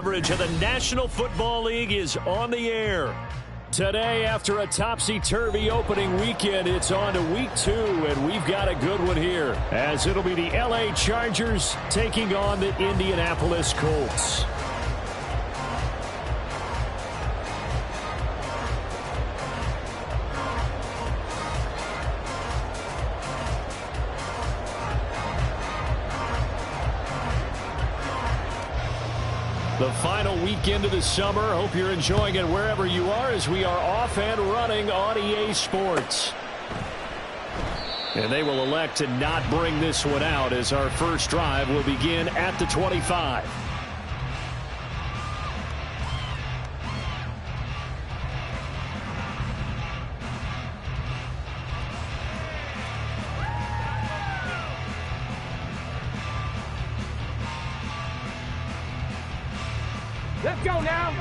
Coverage of the National Football League is on the air. Today, after a topsy-turvy opening weekend, it's on to week 2, and we've got a good one here, as it'll be the LA Chargers taking on the Indianapolis Colts. The final weekend of the summer. Hope you're enjoying it wherever you are as we are off and running on EA Sports. And they will elect to not bring this one out as our first drive will begin at the 25. Let's go now.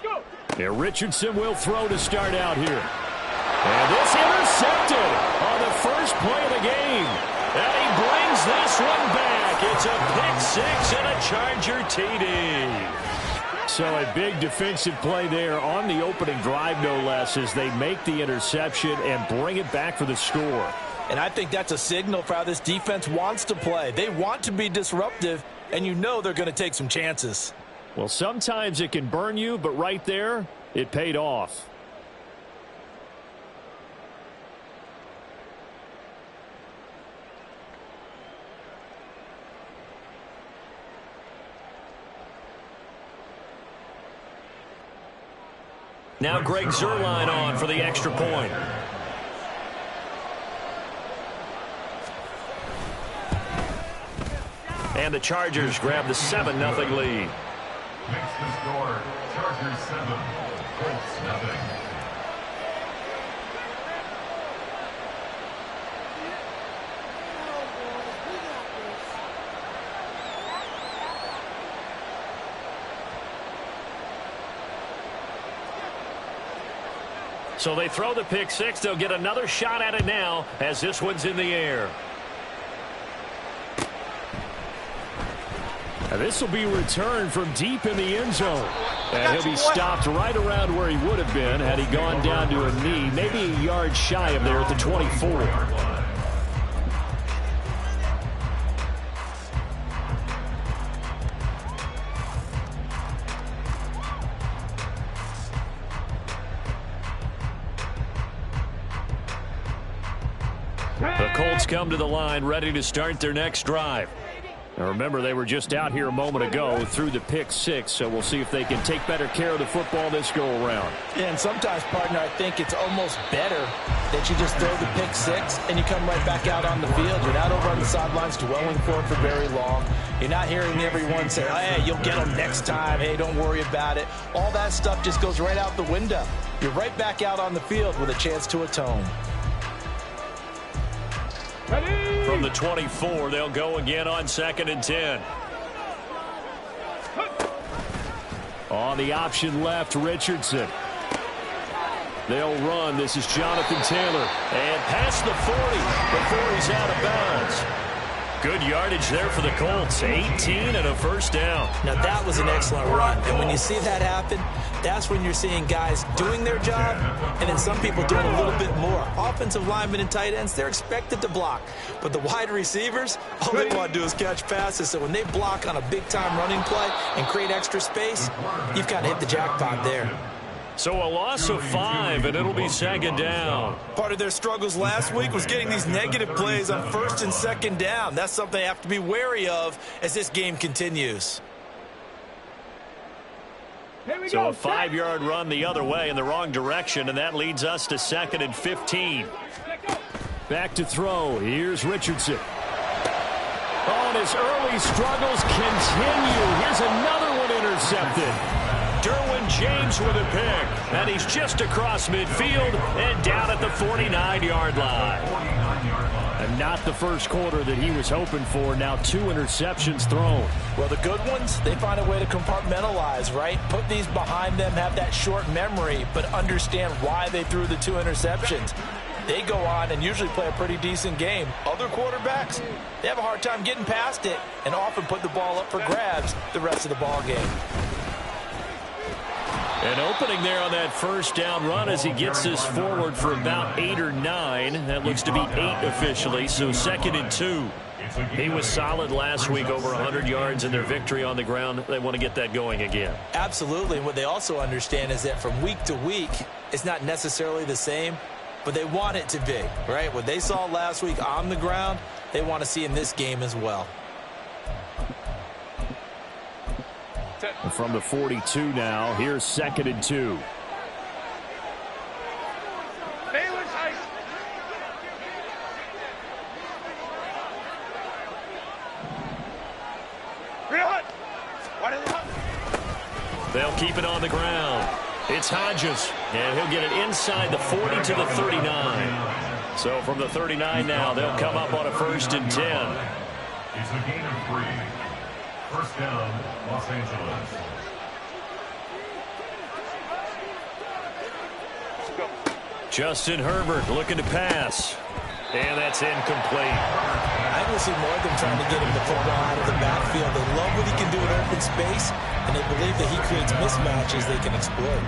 Go. Now Richardson will throw to start out here. And this intercepted on the first play of the game. And he brings this one back. It's a pick-6 and a Charger TD. So a big defensive play there on the opening drive, no less, as they make the interception and bring it back for the score. And I think that's a signal for how this defense wants to play. They want to be disruptive, and you know they're going to take some chances. Well, sometimes it can burn you, but right there, it paid off. Now Greg Zuerlein on for the extra point. And the Chargers grab the 7-0 lead. Makes the score, Chargers 7, Colts 7. So they throw the pick-6. They'll get another shot at it now as this one's in the air. And this will be returned from deep in the end zone. And he'll be stopped right around where he would have been had he gone down to a knee, maybe a yard shy of there at the 24. The Colts come to the line ready to start their next drive. Now remember, they were just out here a moment ago through the pick-6, so we'll see if they can take better care of the football this go-around. And sometimes, partner, I think it's almost better that you just throw the pick-6 and you come right back out on the field. You're not over on the sidelines dwelling for it for very long. You're not hearing everyone say, hey, you'll get them next time. Hey, don't worry about it. All that stuff just goes right out the window. You're right back out on the field with a chance to atone. From the 24, they'll go again on 2nd and 10. On the option left, Richardson. They'll run. This is Jonathan Taylor. And past the 40 before he's out of bounds. Good yardage there for the Colts. 18 and a first down. Now, that was an excellent run. And when you see that happen, that's when you're seeing guys doing their job and then some people doing a little bit more. Offensive linemen and tight ends, they're expected to block. But the wide receivers, all they want to do is catch passes. So when they block on a big-time running play and create extra space, you've kind of hit the jackpot there. So a loss of 5, and it'll be 2nd down. Part of their struggles last week was getting these negative plays on 1st and 2nd down. That's something they have to be wary of as this game continues. So a 5-yard run the other way in the wrong direction, and that leads us to 2nd and 15. Back to throw. Here's Richardson. Oh, and his early struggles continue. Here's another one intercepted. Derwin James with a pick, and he's just across midfield and down at the 49-yard line. And not the first quarter that he was hoping for. Now 2 interceptions thrown. Well, the good ones, they find a way to compartmentalize, right? Put these behind them, have that short memory, but understand why they threw the 2 interceptions. They go on and usually play a pretty decent game. Other quarterbacks, they have a hard time getting past it and often put the ball up for grabs the rest of the ball game. An opening there on that first down run as he gets this forward for about 8 or 9. That looks to be 8 officially, so 2nd and 2. He was solid last week, over 100 yards in their victory on the ground. They want to get that going again. Absolutely, and what they also understand is that from week to week, it's not necessarily the same, but they want it to be, right? What they saw last week on the ground, they want to see in this game as well. From the 42 now, here's 2nd and 2. They'll keep it on the ground. It's Hodges, and he'll get it inside the 40 to the 39. So from the 39 now, they'll come up on a 1st and 10. It's a gain of 3. First down, Los Angeles. Justin Herbert looking to pass. And that's incomplete. I will see more of them trying to get him the football out of the backfield. They love what he can do in open space, and they believe that he creates mismatches they can exploit.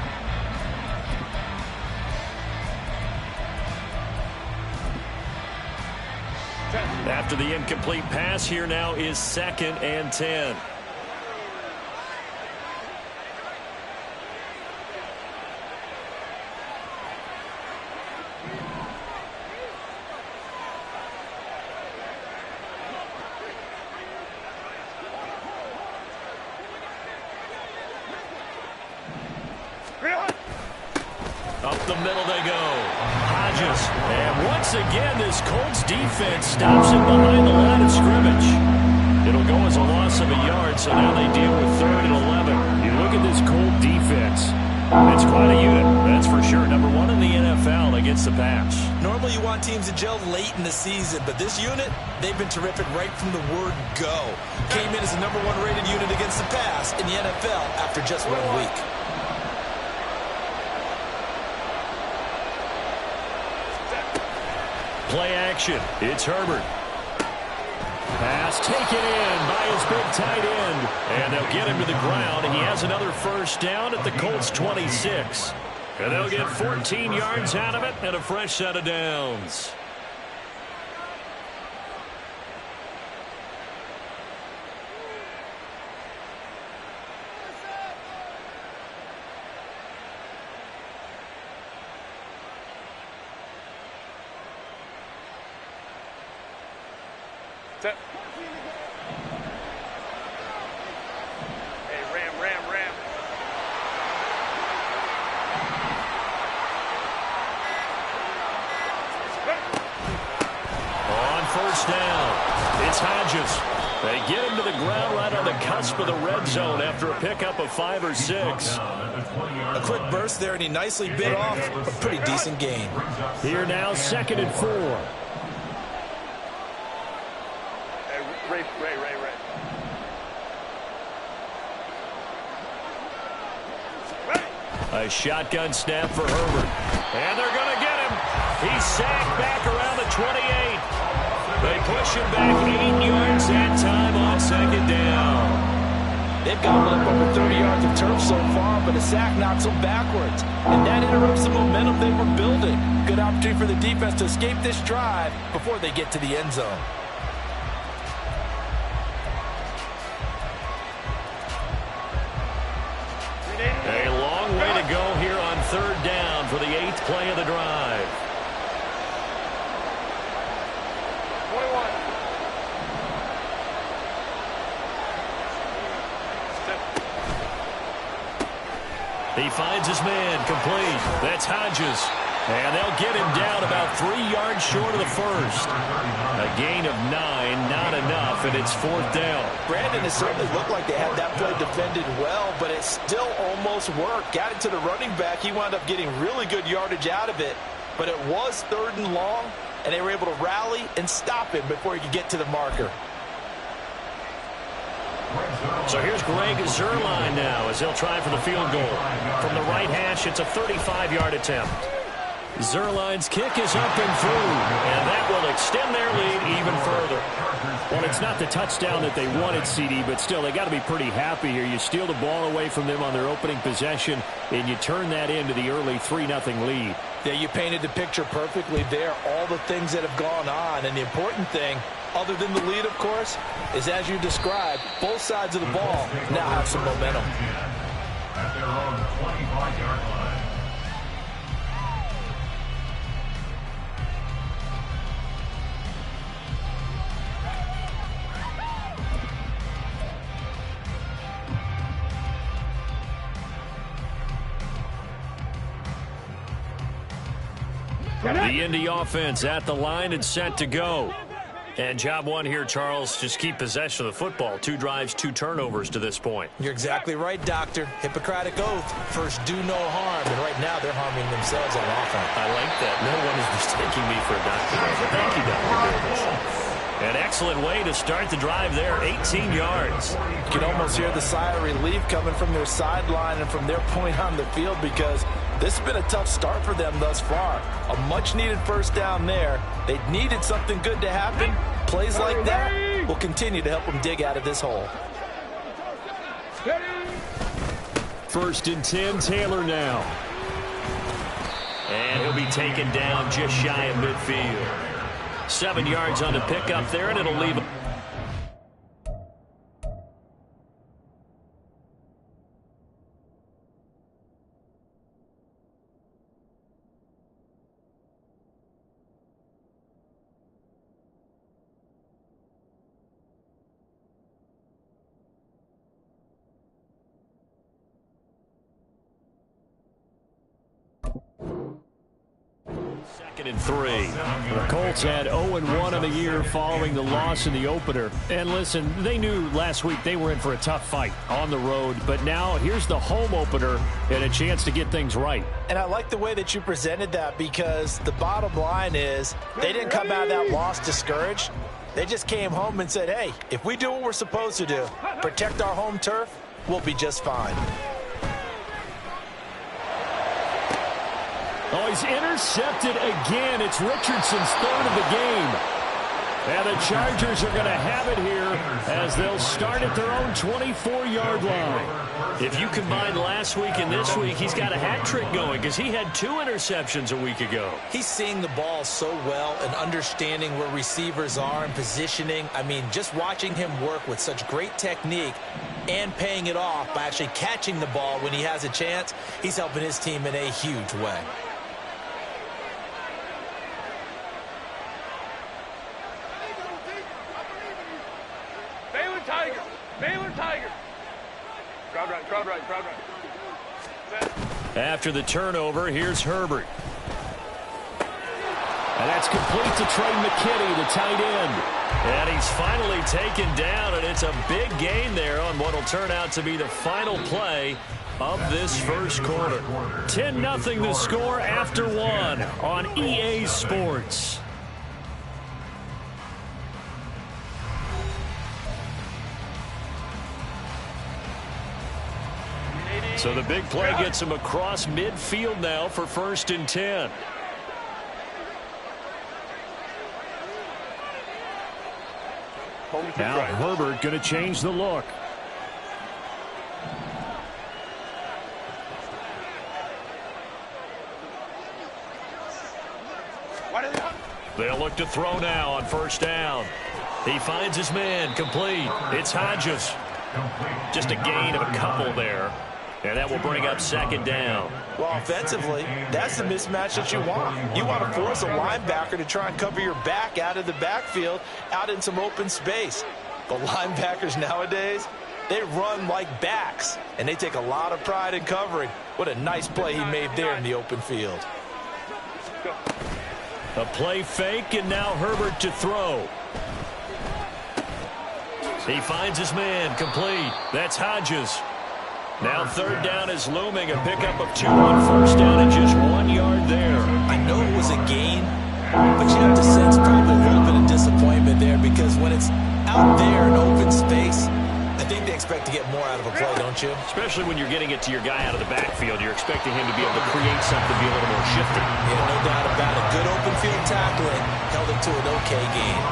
After the incomplete pass, here now is 2nd and 10. Up the middle they go. Hodges. And once again, this Colts defense stops him behind the line of scrimmage. It'll go as a loss of a yard, so now they deal with 3rd and 11. You look at this Colt defense. It's quite a unit, that's for sure. Number 1 in the NFL against the pass. Normally you want teams to gel late in the season, but this unit, they've been terrific right from the word go. Came in as the number 1 rated unit against the pass in the NFL after just 1 week. Play action. It's Herbert. Pass taken in by his big tight end. And they'll get him to the ground. He has another first down at the Colts 26. And they'll get 14 yards out of it and a fresh set of downs. Hey, Ram. On first down, it's Hodges. They get him to the ground right on the cusp of the red zone after a pickup of 5 or 6. A quick burst there, and he nicely bit off a pretty decent gain. Here now, 2nd and 4. Ray. A shotgun snap for Herbert. And they're going to get him. He's sacked back around the 28. They push him back 8 yards that time on 2nd down. They've gotten up over 30 yards of turf so far, but a sack knocks them backwards. And that interrupts the momentum they were building. Good opportunity for the defense to escape this drive before they get to the end zone. A long way to go here on 3rd down for the 8th play of the drive. 21. He finds his man complete. That's Hodges. And they'll get him down about 3 yards short of the first. A gain of 9, not enough, and it's 4th down. Brandon, it certainly looked like they had that play defended well, but it still almost worked. Got it to the running back. He wound up getting really good yardage out of it, but it was 3rd and long, and they were able to rally and stop him before he could get to the marker. So here's Greg Zuerlein now as they'll try for the field goal. From the right hash, it's a 35-yard attempt. Zuerlein's kick is up and through, and that will extend their lead even further. Well, it's not the touchdown that they wanted, CD, but still, they got to be pretty happy here. You steal the ball away from them on their opening possession, and you turn that into the early 3-0 lead. Yeah, you painted the picture perfectly there, all the things that have gone on, and the important thing, other than the lead, of course, is as you described, both sides of the ball now have some momentum. At their own 25-yard line. The Indy offense at the line and set to go. And job one here, Charles, just keep possession of the football. 2 drives, 2 turnovers to this point. You're exactly right, Doctor. Hippocratic oath. First, do no harm. And right now, they're harming themselves on offense. I like that. No one is mistaking me for a doctor. Thank you, Dr. Davis. An excellent way to start the drive there, 18 yards. You can almost hear the sigh of relief coming from their sideline and from their point on the field because this has been a tough start for them thus far. A much-needed first down there. They needed something good to happen. Plays like that will continue to help them dig out of this hole. 1st and 10, Taylor now. And he'll be taken down just shy of midfield. 7 yards on the pickup there, and it'll leave him. Second and 3. The Colts had 0-1 on the year following the loss in the opener. And listen, they knew last week they were in for a tough fight on the road. But now here's the home opener and a chance to get things right. And I like the way that you presented that because the bottom line is they didn't come out of that loss discouraged. They just came home and said, hey, if we do what we're supposed to do, protect our home turf, we'll be just fine. Oh, he's intercepted again. It's Richardson's 3rd of the game. And the Chargers are going to have it here as they'll start at their own 24-yard line. If you combine last week and this week, he's got a hat trick going because he had 2 interceptions a week ago. He's seeing the ball so well and understanding where receivers are and positioning. I mean, just watching him work with such great technique and paying it off by actually catching the ball when he has a chance, he's helping his team in a huge way. Baylor Tiger. Crowd right, crowd right, crowd right. After the turnover, here's Herbert. And that's complete to Trey McKinney, the tight end. And he's finally taken down, and it's a big gain there on what will turn out to be the final play of this first quarter. 10-0 the score after 1 on EA Sports. So the big play gets him across midfield now for 1st and 10. Now Herbert going to change the look. They'll look to throw now on 1st down. He finds his man, complete. It's Hodges. Just a gain of a couple there. And that will bring up 2nd down. Well, offensively, that's the mismatch that you want. You want to force a linebacker to try and cover your back out of the backfield, out in some open space. The linebackers nowadays, they run like backs, and they take a lot of pride in covering. What a nice play he made there in the open field. A play fake, and now Herbert to throw. He finds his man, complete. That's Hodges. Now 3rd down is looming, a pickup of 2 on 1st down and just 1 yard there. I know it was a gain, But you have to sense probably a little bit of disappointment there because when it's out there in open space, I think they expect to get more out of a play, don't you? Especially when you're getting it to your guy out of the backfield. You're expecting him to be able to create something, be a little more shifty. Yeah, no doubt about it. Good open field tackling held it to an okay game.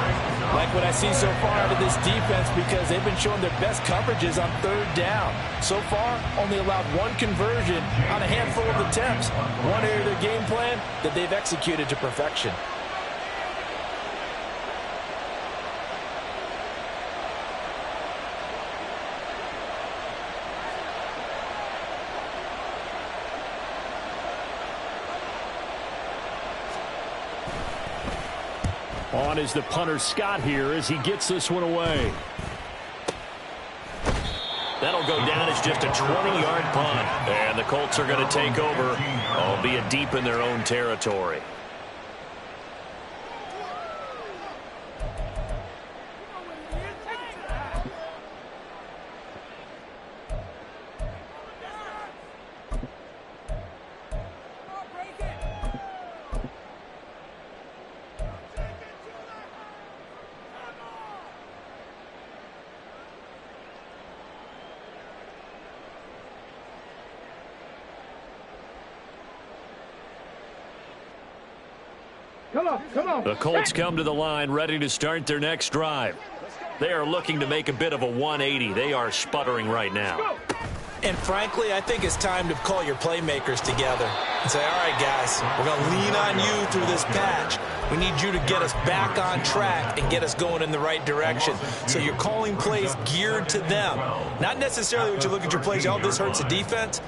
Like what I see so far out of this defense because they've been showing their best coverages on third down. So far, only allowed one conversion on a handful of attempts. One area of their game plan that they've executed to perfection. On is the punter Scott here as he gets this one away. That'll go down as just a 20-yard punt. And the Colts are going to take over, albeit deep in their own territory. The Colts come to the line ready to start their next drive. They are looking to make a bit of a 180. They are sputtering right now. And frankly, I think it's time to call your playmakers together and say, all right, guys, we're going to lean on you through this patch. We need you to get us back on track and get us going in the right direction. So you're calling plays geared to them. Not necessarily when you look at your plays, oh, this hurts the defense.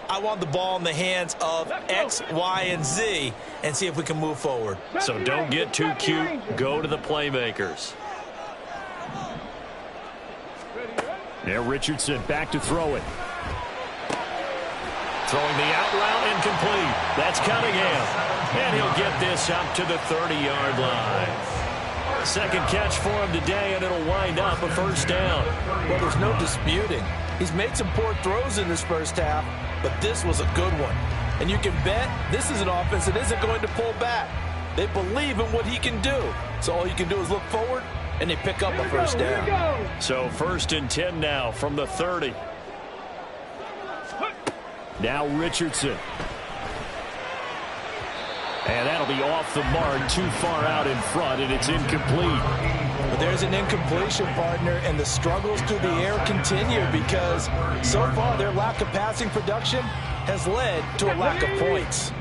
I want the ball in the hands of X, Y, and Z and see if we can move forward. So don't get too cute. Go to the playmakers. Now Richardson back to throw it. Throwing the out route incomplete. That's Cunningham. And he'll get this up to the 30-yard line. Second catch for him today, and it'll wind up a first down. Well, there's no disputing. He's made some poor throws in this first half, but this was a good one. And you can bet this is an offense that isn't going to pull back. They believe in what he can do. So all you can do is look forward, and they pick up a first down. So 1st and 10 now from the 30. Now Richardson. And that'll be off the mark, too far out in front, and it's incomplete. But there's an incompletion, partner, and the struggles through the air continue because so far their lack of passing production has led to a lack of points.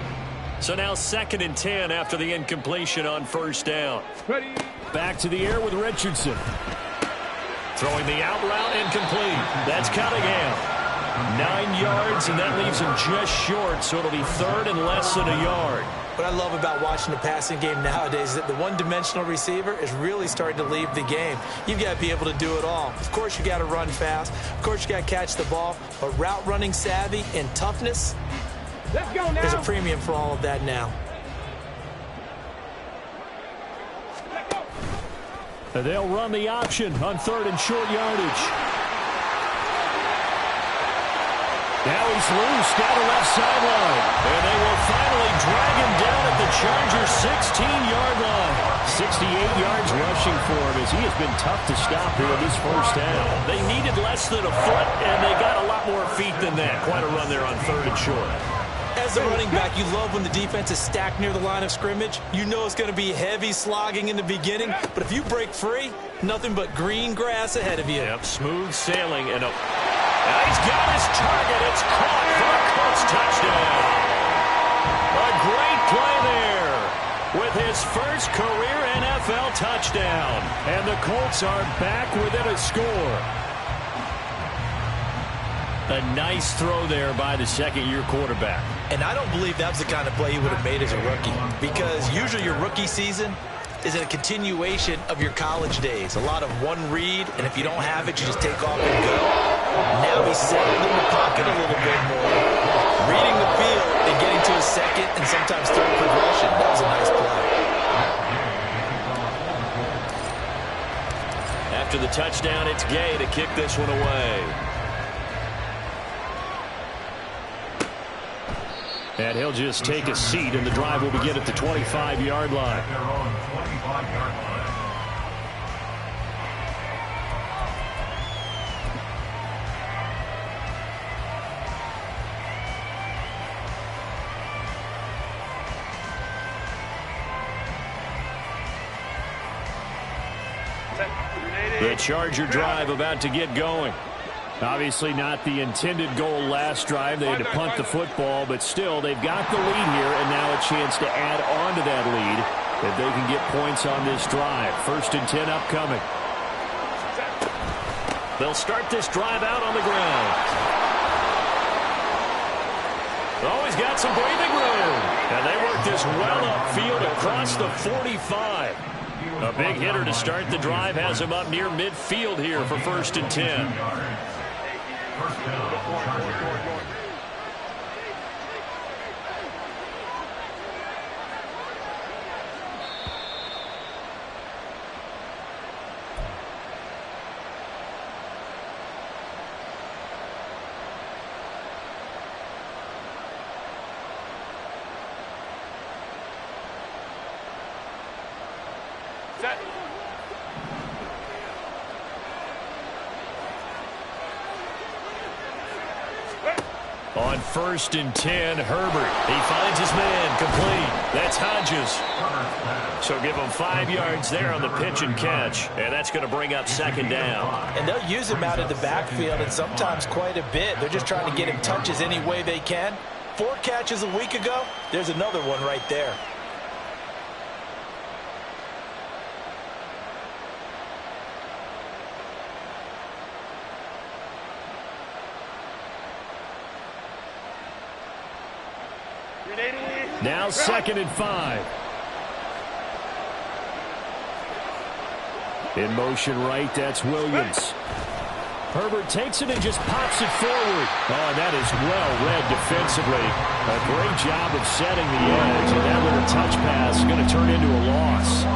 So now 2nd and 10 after the incompletion on first down. Back to the air with Richardson. Throwing the out route incomplete. That's Cunningham. 9 yards, and that leaves him just short, so it'll be 3rd and less than a yard. What I love about watching the passing game nowadays is that the one-dimensional receiver is really starting to leave the game. You've got to be able to do it all. Of course, you got to run fast. Of course, you got to catch the ball. But route running savvy and toughness, there's a premium for all of that now. They'll run the option on 3rd and short yardage. Now he's loose down the left sideline. And they will finally drag him down at the Chargers' 16-yard line. 68 yards rushing for him as he has been tough to stop here in this first half. They needed less than a foot, and they got a lot more feet than that. Quite a run there on 3rd and short. As a running back, you love when the defense is stacked near the line of scrimmage. You know it's going to be heavy slogging in the beginning. But if you break free, nothing but green grass ahead of you. Yep, smooth sailing. And he's got his target. It's caught for a Colts touchdown. A great play there with his first career NFL touchdown. And the Colts are back within a score. A nice throw there by the second-year quarterback. And I don't believe that was the kind of play he would have made as a rookie. Because usually your rookie season is a continuation of your college days. A lot of one read, and if you don't have it, you just take off and go. Now he's settled in the pocket a little bit more, reading the field and getting to his second and sometimes third progression. That was a nice play. After the touchdown, it's Gay to kick this one away. And he'll just take a seat, and the drive will begin at the 25-yard line. Their own 25-yard line. The Charger drive about to get going. Obviously not the intended goal last drive. They had to punt the football, but still they've got the lead here, and now a chance to add on to that lead if they can get points on this drive. 1st and 10 upcoming. They'll start this drive out on the ground. Always got some breathing room. And they work this well upfield across the 45. A big hitter to start the drive has him up near midfield here for 1st and 10. First down, Chargers. Set. On 1st and 10, Herbert. He finds his man, complete. That's Hodges. So give him 5 yards there on the pitch and catch. And that's going to bring up 2nd down. And they'll use him out of the backfield, and sometimes quite a bit. They're just trying to get him touches any way they can. 4 catches a week ago. There's another one right there. Now 2nd and 5. In motion right, that's Williams. Herbert takes it and just pops it forward. Oh, that is well read defensively. A great job of setting the edge, and that little touch pass is going to turn into a loss.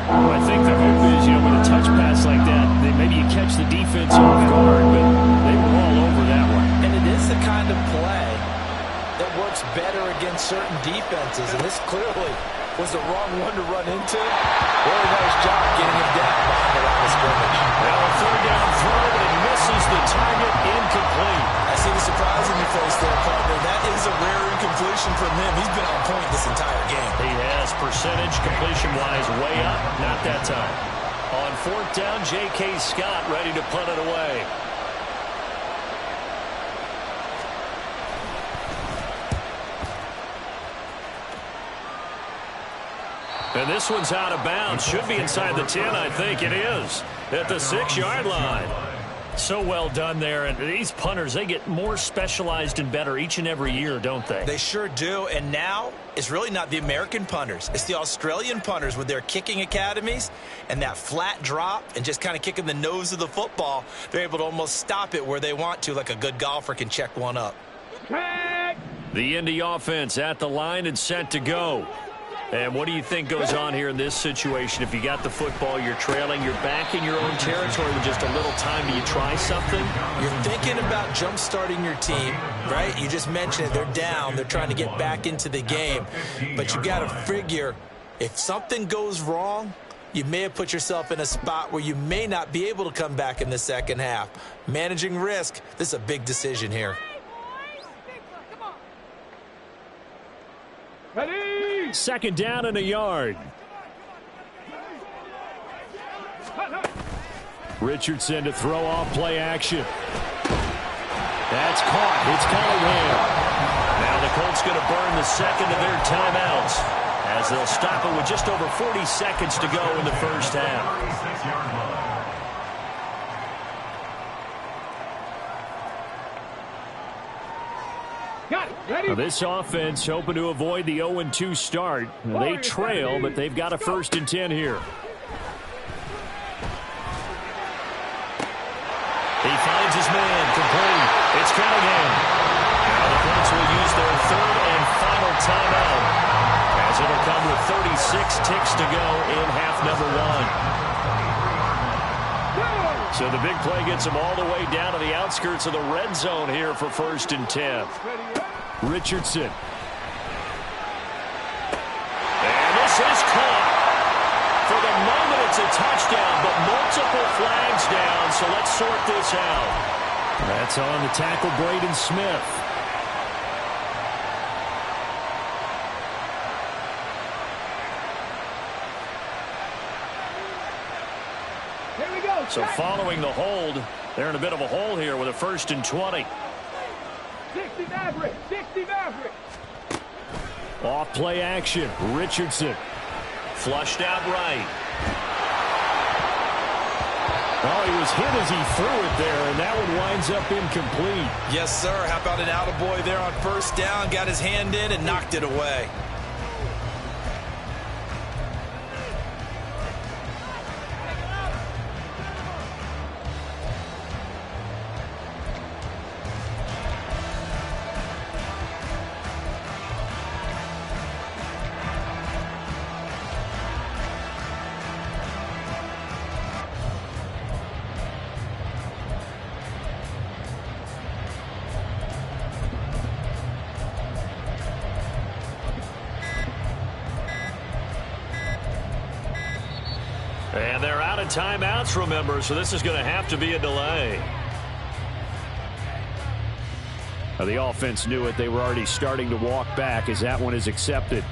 I think the hope is, with a touch pass like that, maybe you catch the defense off guard, but they were all over that one. And it is the kind of play that works better against certain defenses, and this clearly was the wrong one to run into. Really nice job getting him down behind the line of scrimmage. Now a 3rd down throw, but it misses the target, incomplete. I see the surprise in your face there, partner. That is a rare incompletion from him. He's been on point this entire game. He has percentage completion-wise way up, not that time. On 4th down, J.K. Scott ready to punt it away. And this one's out of bounds. Should be inside the 10, I think it is. At the 6-yard line. So well done there. And these punters, they get more specialized and better each and every year, don't they? They sure do. And now it's really not the American punters. It's the Australian punters with their kicking academies and that flat drop and just kind of kicking the nose of the football. They're able to almost stop it where they want to, like a good golfer can check one up. The Indy offense at the line and set to go. And what do you think goes on here in this situation? If you got the football, you're trailing, you're back in your own territory with just a little time. Do you try something? You're thinking about jump-starting your team, right? You just mentioned it. They're down. They're trying to get back into the game. But you got to figure, if something goes wrong, you may have put yourself in a spot where you may not be able to come back in the second half. Managing risk, this is a big decision here. Ready? 2nd down and a yard. Richardson to throw off play action. That's caught. It's Cunningham. Now the Colts going to burn the 2nd of their timeouts as they'll stop it with just over 40 seconds to go in the first half. 36-yard line. Now this offense hoping to avoid the 0-2 start. They trail, but they've got a 1st and 10 here. He finds his man, complete. It's Cunningham. Now the Colts will use their 3rd and final timeout as it'll come with 36 ticks to go in half number 1. So the big play gets them all the way down to the outskirts of the red zone here for 1st and 10. Richardson couple flags down, so let's sort this out. That's on the tackle, Braden Smith. So following the hold, they're in a bit of a hole here with a 1st and 20. 60 Maverick, 60 Maverick. Off play action, Richardson. Flushed out right. Oh, he was hit as he threw it there, and that one winds up incomplete. Yes, sir. How about an attaboy there on 1st down? Got his hand in and knocked it away. And they're out of timeouts, remember, so this is going to have to be a delay. The offense knew it. They were already starting to walk back as that one is accepted.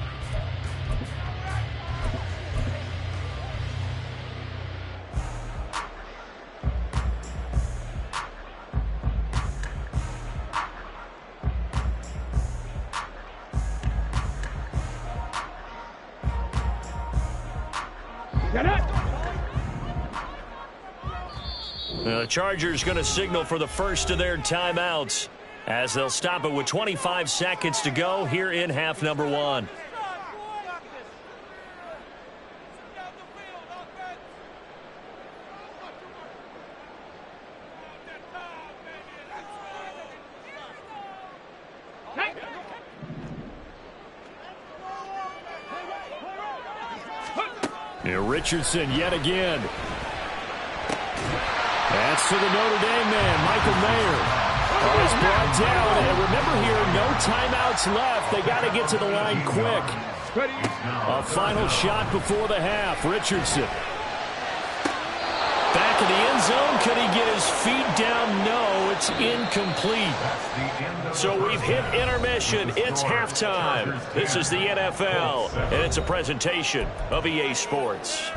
The Chargers going to signal for the first of their timeouts as they'll stop it with 25 seconds to go here in half number 1. Here Richardson yet again. That's to the Notre Dame man, Michael Mayer. Oh, he's brought down. And remember here, no timeouts left. They got to get to the line quick. A final shot before the half. Richardson. Back in the end zone. Could he get his feet down? No, it's incomplete. So we've hit intermission. It's halftime. This is the NFL, and it's a presentation of EA Sports.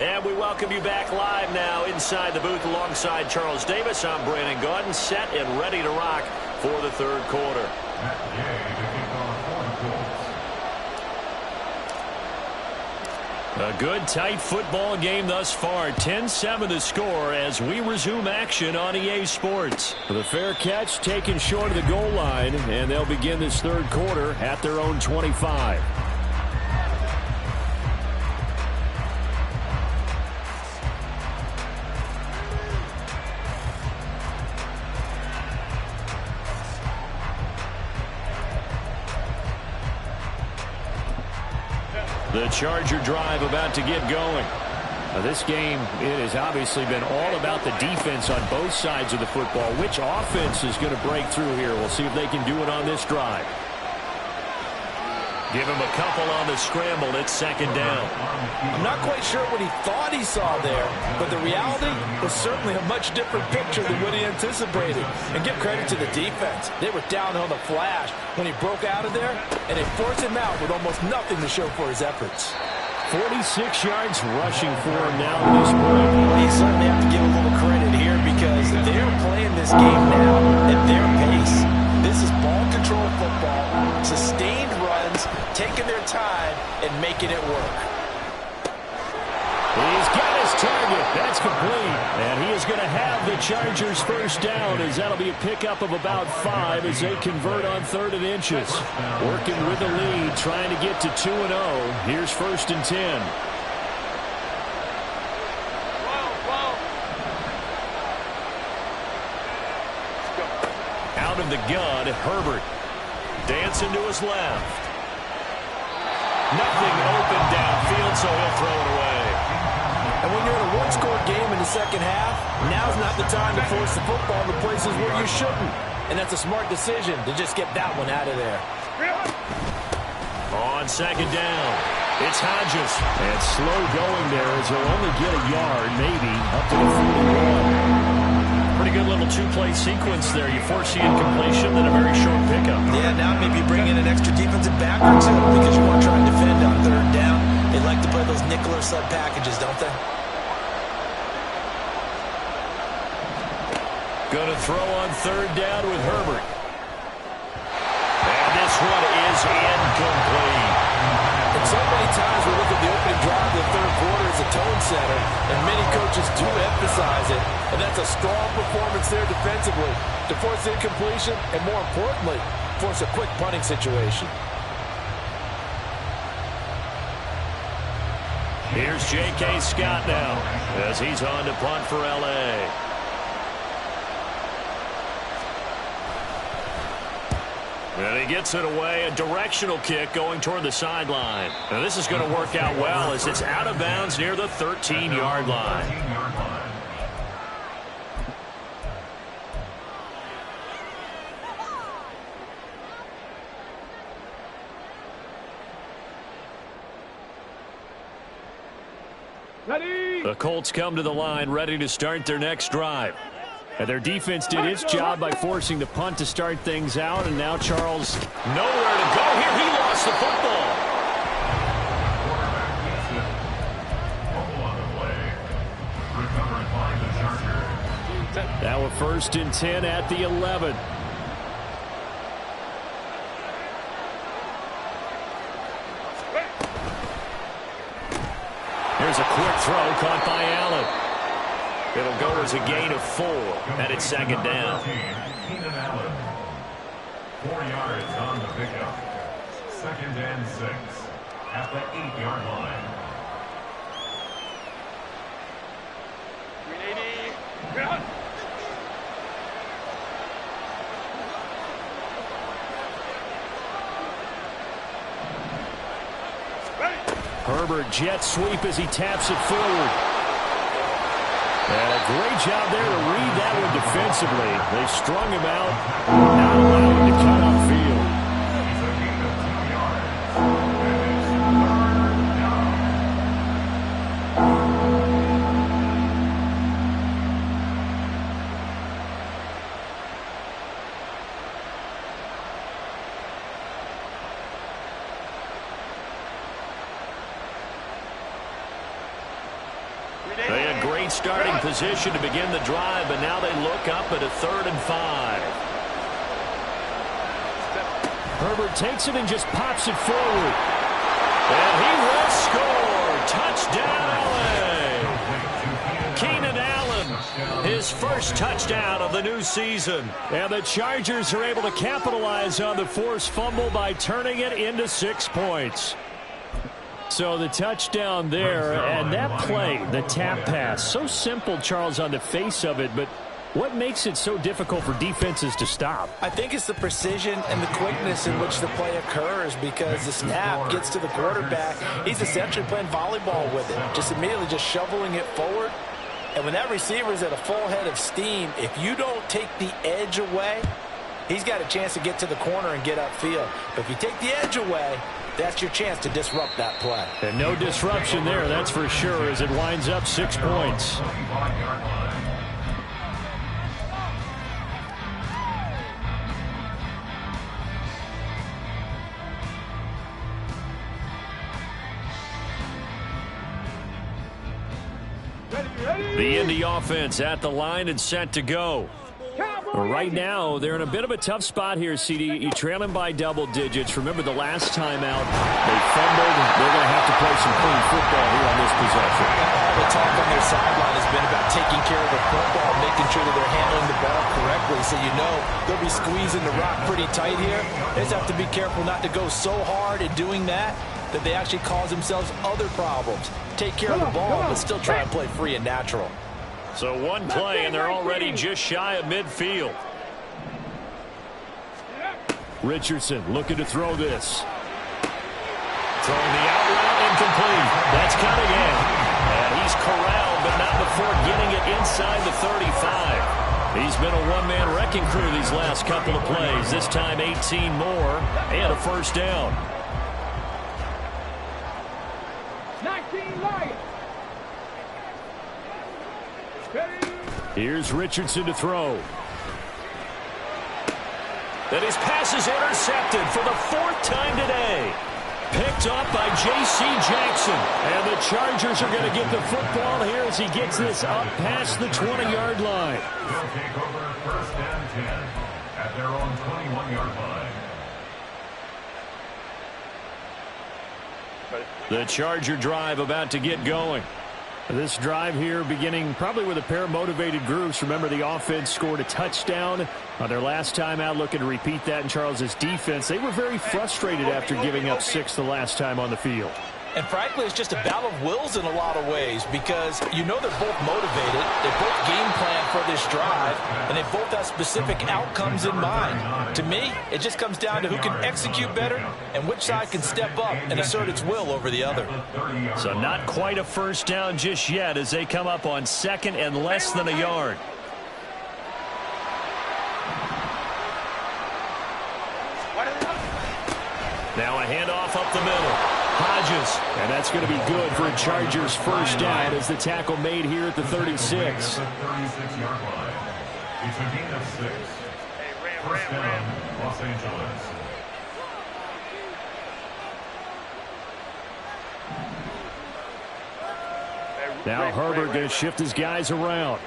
And we welcome you back live now inside the booth alongside Charles Davis. I'm Brandon Gaudin, set and ready to rock for the third quarter. A good, tight football game thus far. 10-7 the score as we resume action on EA Sports. The fair catch taken short of the goal line, and they'll begin this third quarter at their own 25. The Charger drive about to get going. Now this game, it has obviously been all about the defense on both sides of the football. Which offense is going to break through here? We'll see if they can do it on this drive. Give him a couple on the scramble. It's 2nd down. I'm not quite sure what he thought he saw there, but the reality was certainly a much different picture than what he anticipated. And give credit to the defense. They were down on the flash when he broke out of there, and they forced him out with almost nothing to show for his efforts. 46 yards rushing for him now at this point. You certainly have to give a little credit here because they're playing this game now at their pace. This is ball control football, sustained runs, taking their time and making it work. He's got his target. That's complete. And he is going to have the Chargers first down as that'll be a pickup of about 5 as they convert on 3rd and inches. Working with the lead, trying to get to 2-0. Here's 1st and 10. Out of the gun, Herbert. Dancing to his left. Nothing open downfield, so he'll throw it away. And when you're in a one-score game in the second half, now's not the time to force the football to places where you shouldn't. And that's a smart decision to just get that one out of there. On second down, it's Hodges. And slow going there as he'll only get a yard, maybe, up to the 41. Pretty good little two-play sequence there. You force the incompletion, then a very short pickup. Yeah, now maybe bring in an extra defensive back or two because you want to try and defend on third down. They like to play those nickel or sub packages, don't they? Going to throw on third down with Herbert. And this one is incomplete. And so many times we look at the opening drive of the third quarter as a tone setter, and many coaches do emphasize it. And that's a strong performance there defensively to force incompletion and, more importantly, force a quick punting situation. Here's J.K. Scott now as he's on to punt for L.A. And he gets it away, a directional kick going toward the sideline. Now this is going to work out well as it's out of bounds near the 13-yard line. The Colts come to the line ready to start their next drive. And their defense did its job by forcing the punt to start things out, and now Charles nowhere to go here. He lost the football. Now a 1st and 10 at the 11. Here's a quick throw caught by Allen. It'll go as a gain of 4, and it's second down. Keenan Allen, 4 yards on the pickup. 2nd and 6 at the 8-yard line. 380. Herbert jet sweep as he taps it forward. And a great job there to read that one defensively. They strung him out, not allowing him to cut upfield. They had great starting position to begin the drive, but now they look up at a 3rd and 5. Herbert takes it and just pops it forward. And he will score. Touchdown, LA. Keenan Allen, his first touchdown of the new season. And the Chargers are able to capitalize on the forced fumble by turning it into 6 points. So the touchdown there, and that play, the tap pass, so simple, Charles, on the face of it, but what makes it so difficult for defenses to stop? I think it's the precision and the quickness in which the play occurs because the snap gets to the quarterback. He's essentially playing volleyball with it, just immediately just shoveling it forward. And when that receiver is at a full head of steam, if you don't take the edge away, he's got a chance to get to the corner and get upfield. But if you take the edge away, that's your chance to disrupt that play. And no disruption there, that's for sure, as it winds up 6 points. The Indy offense at the line and set to go. Right now, they're in a bit of a tough spot here, CD. You trail them by double digits. Remember the last time out, they fumbled. They're going to have to play some clean football here on this possession. All the talk on their sideline has been about taking care of the football, making sure that they're handling the ball correctly. So you know they'll be squeezing the rock pretty tight here. They just have to be careful not to go so hard at doing that they actually cause themselves other problems. Take care of the ball, but still try and play free and natural. So one play, and they're already just shy of midfield. Richardson looking to throw this. Throwing the out route incomplete. That's Cunningham. And he He's corralled, but not before getting it inside the 35. He's been a one-man wrecking crew these last couple of plays. This time 18 more and a first down. 19 Lions. Here's Richardson to throw. And his pass is intercepted for the 4th time today. Picked up by J.C. Jackson. And the Chargers are going to get the football here as he gets this up past the 20-yard line. They'll take over 1st and 10 at their own 21-yard line. The Charger drive about to get going. This drive here beginning probably with a pair of motivated groups. Remember, the offense scored a touchdown on their last time out, looking to repeat that in Charles's defense. They were very frustrated after giving up 6 the last time on the field. And frankly, it's just a battle of wills in a lot of ways because you know they're both motivated, they both game plan for this drive, and they both have specific outcomes in mind. To me, it just comes down to who can execute better and which side can step up and assert its will over the other. So not quite a first down just yet as they come up on 2nd and less than a yard. Now a handoff up the middle. Hodges, and that's going to be good for a Chargers first down as the tackle made here at the 36. It's a 36-yard line. It's a gain of 6. First down, Los Angeles. Now Herbert going to shift his guys around.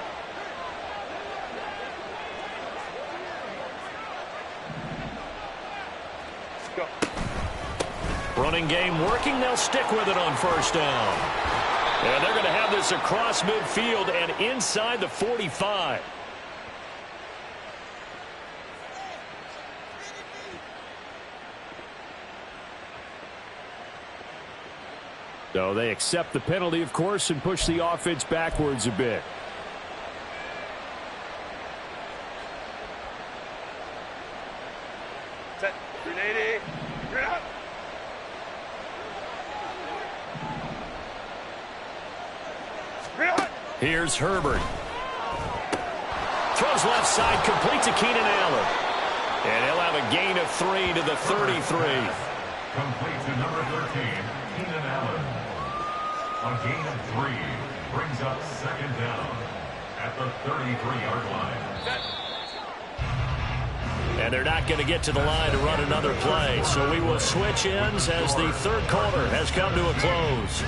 Running game working. They'll stick with it on first down. And they're going to have this across midfield and inside the 45. So they accept the penalty, of course, and push the offense backwards a bit. Set. 380. Straight up. Here's Herbert. Throws left side, complete to Keenan Allen. And he'll have a gain of 3 to the 33. Complete to number 13, Keenan Allen. A gain of 3 brings up 2nd down at the 33-yard line. And they're not going to get to the line to run another play. So we will switch ends as the 3rd quarter has come to a close.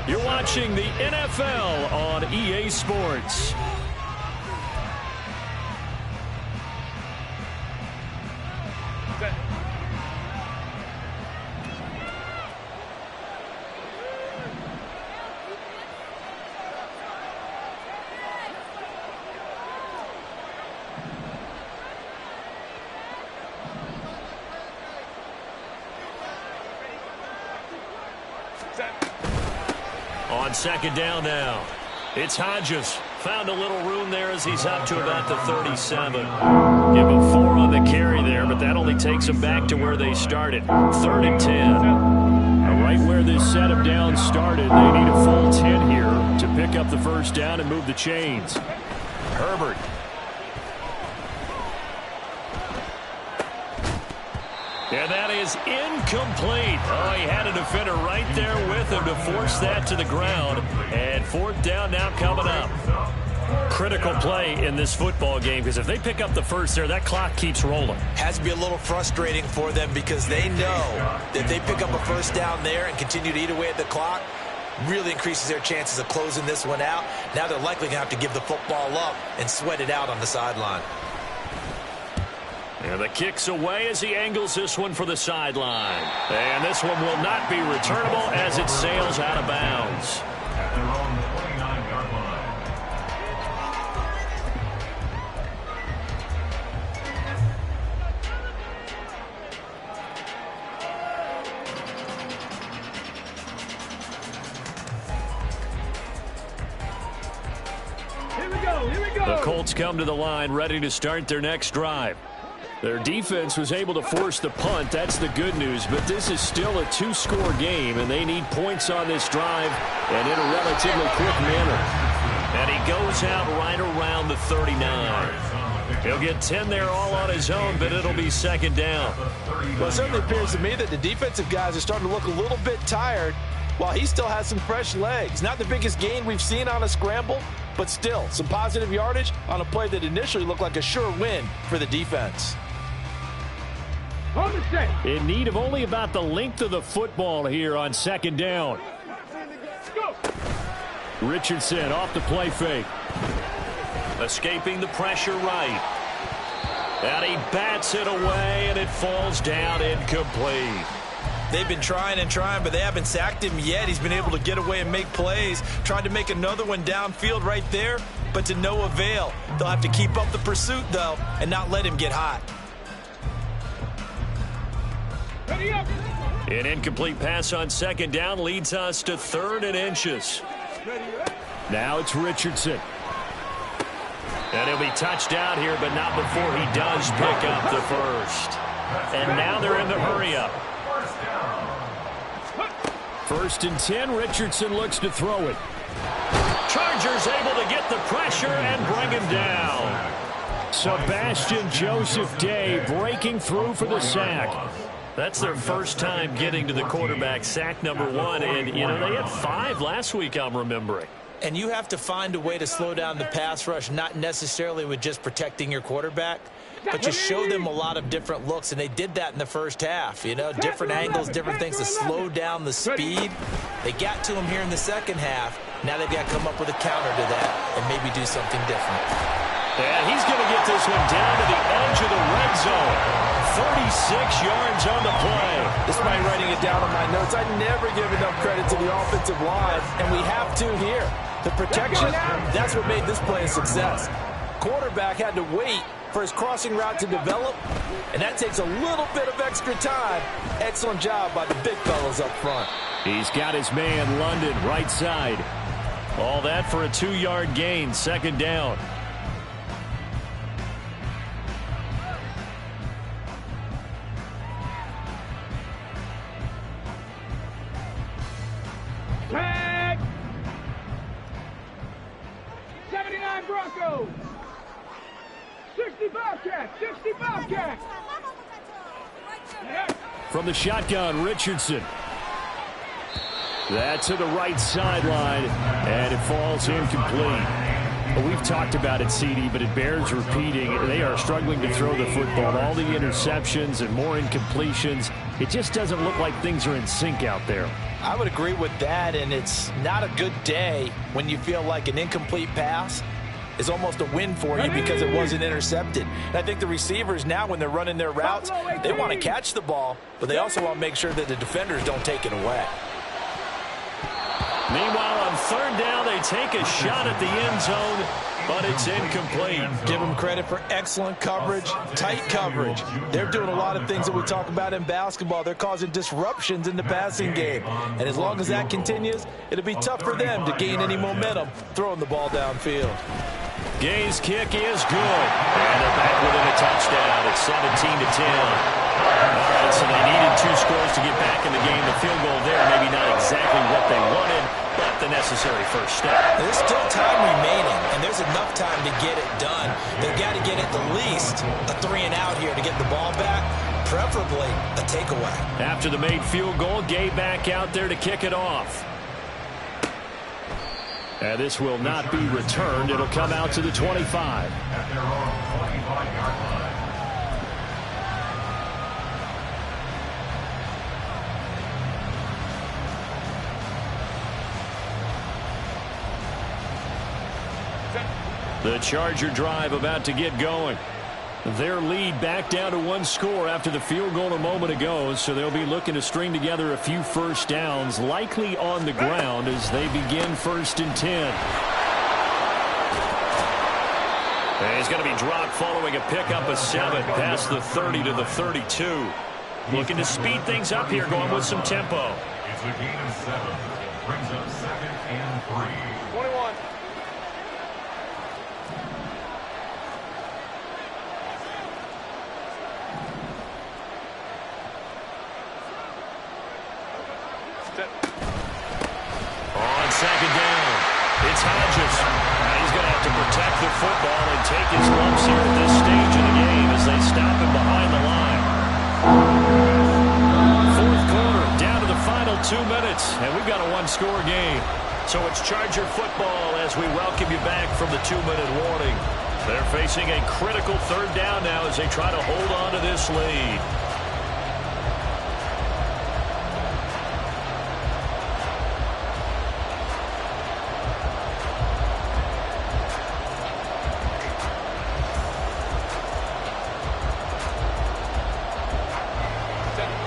You're watching the NFL on EA Sports. On 2nd down now. It's Hodges. Found a little room there as he's up to about the 37. Give him 4 on the carry there, but that only takes him back to where they started. 3rd and 10. Right where this setup down started, they need a full 10 here to pick up the first down and move the chains. Herbert. And that is incomplete. Oh, he had a defender right there with him to force that to the ground. And 4th down now coming up. Critical play in this football game because if they pick up the first there, that clock keeps rolling. Has to be a little frustrating for them because they know that they pick up a first down there and continue to eat away at the clock, really increases their chances of closing this one out. Now they're likely going to have to give the football up and sweat it out on the sideline. And the kick's away as he angles this one for the sideline. And this one will not be returnable as it sails out of bounds. At their own 29-yard line. Here we go. The Colts come to the line ready to start their next drive. Their defense was able to force the punt. That's the good news. But this is still a two-score game, and they need points on this drive and in a relatively quick manner. And he goes out right around the 39. He'll get 10 there all on his own, but it'll be second down. Well, it certainly appears to me that the defensive guys are starting to look a little bit tired while he still has some fresh legs. Not the biggest gain we've seen on a scramble, but still some positive yardage on a play that initially looked like a sure win for the defense. In need of only about the length of the football here on second down. Richardson off the play fake. Escaping the pressure right. And he bats it away, and it falls down incomplete. They've been trying and trying, but they haven't sacked him yet. He's been able to get away and make plays. Tried to make another one downfield right there, but to no avail. They'll have to keep up the pursuit, though, and not let him get hot. An incomplete pass on second down leads us to 3rd and inches. Now it's Richardson. And he'll be touched out here, but not before he does pick up the first. And now they're in the hurry-up. 1st and 10, Richardson looks to throw it. Chargers able to get the pressure and bring him down. Sebastian Joseph Day breaking through for the sack. That's their first time getting to the quarterback, sack number 1. And, you know, they had 5 last week, I'm remembering. And you have to find a way to slow down the pass rush, not necessarily with just protecting your quarterback, but you show them a lot of different looks, and they did that in the first half. You know, different angles, different things to slow down the speed. They got to him here in the second half. Now they've got to come up with a counter to that and maybe do something different. And he's going to get this one down to the edge of the red zone. 36 yards on the play. Despite writing it down on my notes, I never give enough credit to the offensive line, and we have to here. The protection, that's what made this play a success. Quarterback had to wait for his crossing route to develop, and that takes a little bit of extra time. Excellent job by the big fellas up front. He's got his man, London, right side. All that for a 2-yard gain, second down. Tag! 79 Broncos! 60 Bobcats! 60 Bobcats! From the shotgun, Richardson. That's to the right sideline, and it falls incomplete. We've talked about it, CD, but it bears repeating. They are struggling to throw the football. All the interceptions and more incompletions. It just doesn't look like things are in sync out there. I would agree with that, and it's not a good day when you feel like an incomplete pass is almost a win for you because it wasn't intercepted. And I think the receivers now, when they're running their routes, they want to catch the ball, but they also want to make sure that the defenders don't take it away. Meanwhile, on 3rd down, they take a shot at the end zone, but it's incomplete. Give them credit for excellent coverage, tight coverage. They're doing a lot of things that we talk about in basketball. They're causing disruptions in the passing game. And as long as that continues, it'll be tough for them to gain any momentum throwing the ball downfield. Gay's kick is good. And they're back within a touchdown. It's 17-10. All right, so they needed 2 scores to get back in the game. The field goal there, maybe not exactly what they wanted, but the necessary first step. There's still time remaining, and there's enough time to get it done. They've got to get at the least a 3-and-out here to get the ball back, preferably a takeaway. After the made field goal, Gay back out there to kick it off. And this will not be returned. It'll come out to the 25. At their own 25-yard line. The Charger drive about to get going. Their lead back down to 1 score after the field goal a moment ago, so they'll be looking to string together a few first downs, likely on the ground as they begin 1st and 10. And he's going to be dropped following a pickup of 7 past the 30 to the 32. Looking to speed things up here, going with some tempo. It's a gain of 7. Brings up 2nd and 3. 21. On second down, it's Hodges. He's going to have to protect the football and take his lumps here at this stage of the game as they stop him behind the line. Fourth quarter, down to the final 2 minutes, and we've got a one-score game. So it's Charger football as we welcome you back from the 2-minute warning. They're facing a critical third down now as they try to hold on to this lead.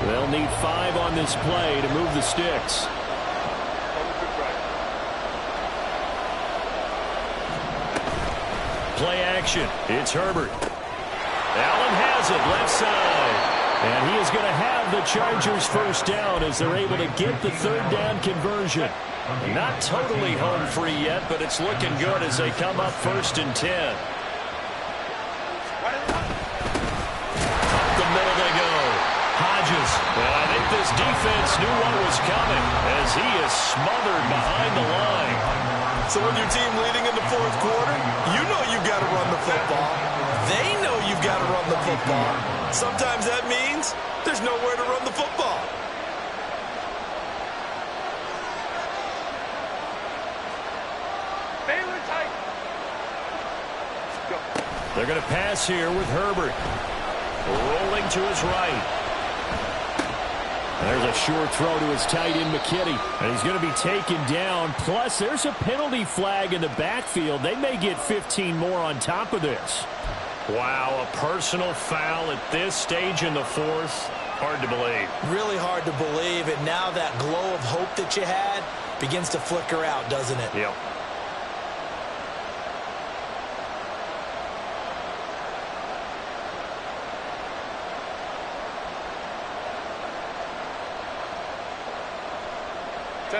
They'll need 5 on this play to move the sticks. Play action. It's Herbert. Allen has it left side. And he is going to have the Chargers first down as they're able to get the third down conversion. Not totally home free yet, but it's looking good as they come up 1st and 10. Up the middle they go. Hodges. And I think this defense knew what was coming as he is smothered behind the line. So when your team leading in the fourth quarter, you know you've got to run the football. They know you've got to run the football. Sometimes that means there's nowhere to run the football. They're going to pass here with Herbert. Rolling to his right. There's a short throw to his tight end, McKinney. And he's going to be taken down. Plus, there's a penalty flag in the backfield. They may get 15 more on top of this. Wow, a personal foul at this stage in the fourth. Hard to believe. Really hard to believe. And now that glow of hope that you had begins to flicker out, doesn't it? Yep.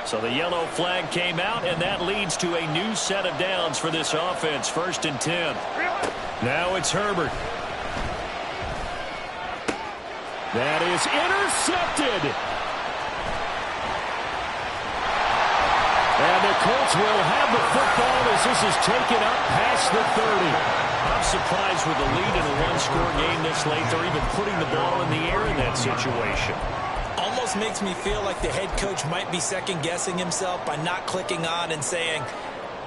So the yellow flag came out, and that leads to a new set of downs for this offense. 1st and 10. Now it's Herbert. That is intercepted. And the Colts will have the football as this is taken up past the 30. I'm surprised with the lead in a one-score game this late. They're even putting the ball in the air in that situation. Almost makes me feel like the head coach might be second-guessing himself by not clicking on and saying,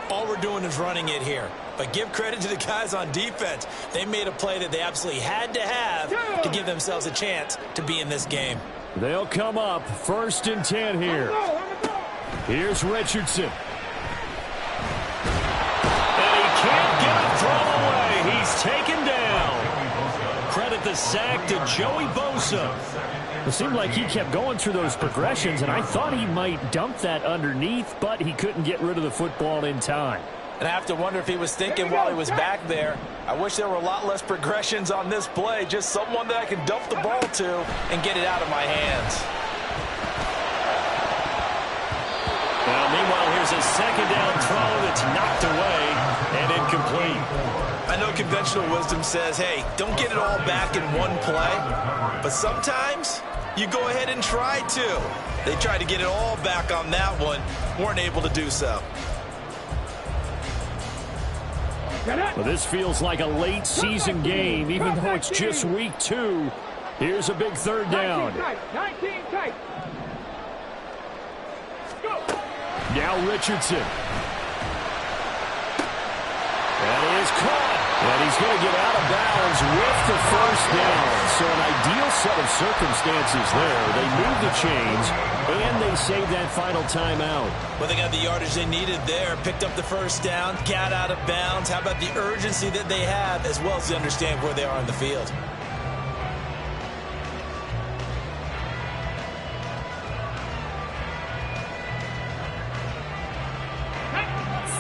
all we're doing is running it here. But give credit to the guys on defense. They made a play that they absolutely had to have to give themselves a chance to be in this game. They'll come up 1st and 10 here. Here's Richardson. And he can't get a throw away. He's taken down. Credit the sack to Joey Bosa. It seemed like he kept going through those progressions, and I thought he might dump that underneath, but he couldn't get rid of the football in time. And I have to wonder if he was thinking while he was back there, I wish there were a lot less progressions on this play, just someone that I can dump the ball to and get it out of my hands. Now, meanwhile, here's a second down throw that's knocked away and incomplete. I know conventional wisdom says, hey, don't get it all back in one play, but sometimes you go ahead and try to. They tried to get it all back on that one, weren't able to do so. Well, this feels like a late season game, even though it's just week 2. Here's a big third down. 19 tight. Now Richardson. That is caught. And he's going to get out of bounds with the first down. So an ideal set of circumstances there. They move the chains, and they save that final timeout. Well, they got the yardage they needed there, picked up the first down, got out of bounds. How about the urgency that they have, as well as to understand where they are on the field?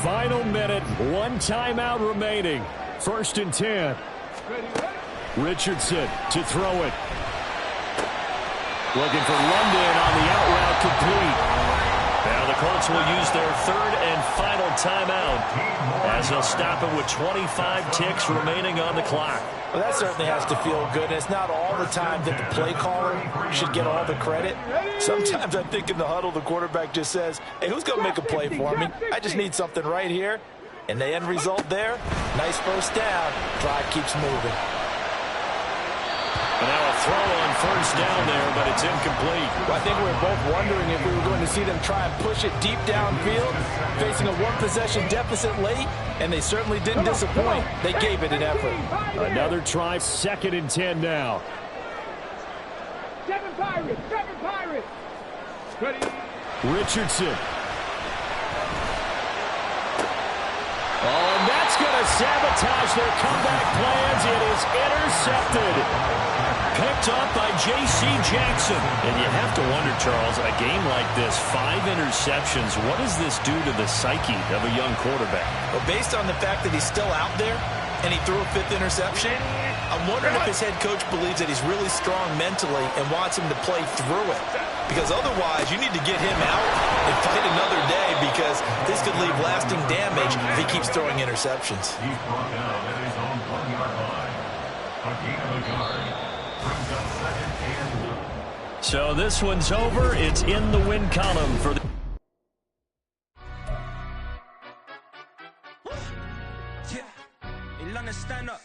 Final minute, 1 timeout remaining. 1st and 10. Richardson to throw it. Looking for London on the out route complete. Now the Colts will use their 3rd and final timeout as they'll stop it with 25 ticks remaining on the clock. Well, that certainly has to feel good. It's not all the time that the play caller should get all the credit. Sometimes I think in the huddle, the quarterback just says, hey, who's going to make a play for me? I just need something right here. And the end result there, nice first down. Drive keeps moving. And now a throw on first down there, but it's incomplete. Well, I think we were both wondering if we were going to see them try and push it deep downfield, facing a one-possession deficit late, and they certainly didn't disappoint. They gave it an effort. Another try, 2nd and 10 now. Seven Pirates. Ready. Richardson. Oh, and that's going to sabotage their comeback plans. It is intercepted. Picked up by J.C. Jackson. And you have to wonder, Charles, a game like this, 5 interceptions, what does this do to the psyche of a young quarterback? Well, based on the fact that he's still out there and he threw a 5th interception, I'm wondering if his head coach believes that he's really strong mentally and wants him to play through it. Because otherwise, you need to get him out and fight another day, because this could leave lasting damage if he keeps throwing interceptions. He's brought down at his own 1-yard line. A gain of a yard. Brings up 2nd and 1. So this one's over. It's in the win column for the... Stand up.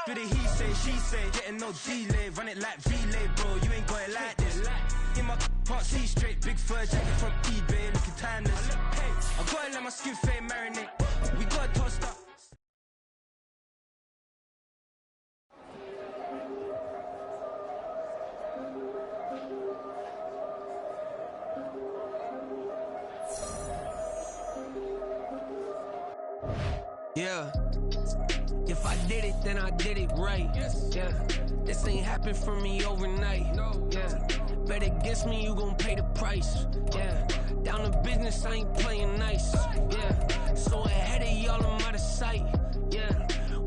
Do the he say, she say, getting no delay, run it like relay, bro. You ain't got it like this. In my can't see straight, big fur jacket from eBay, looking timeless. I gotta let my skin fade marinate. We got toast up. Yeah, if I did it, then I did it right. Yeah, this ain't happened for me overnight. Yeah, bet against me, you gon' pay the price. Yeah, down to business, I ain't playing nice. Yeah, so ahead of y'all, I'm out of sight. Yeah,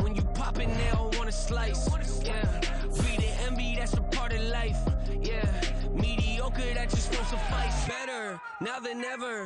when you pop it, they don't wanna slice. Yeah, be the envy, that's a part of life. Yeah, mediocre, that just won't suffice. Better now than ever.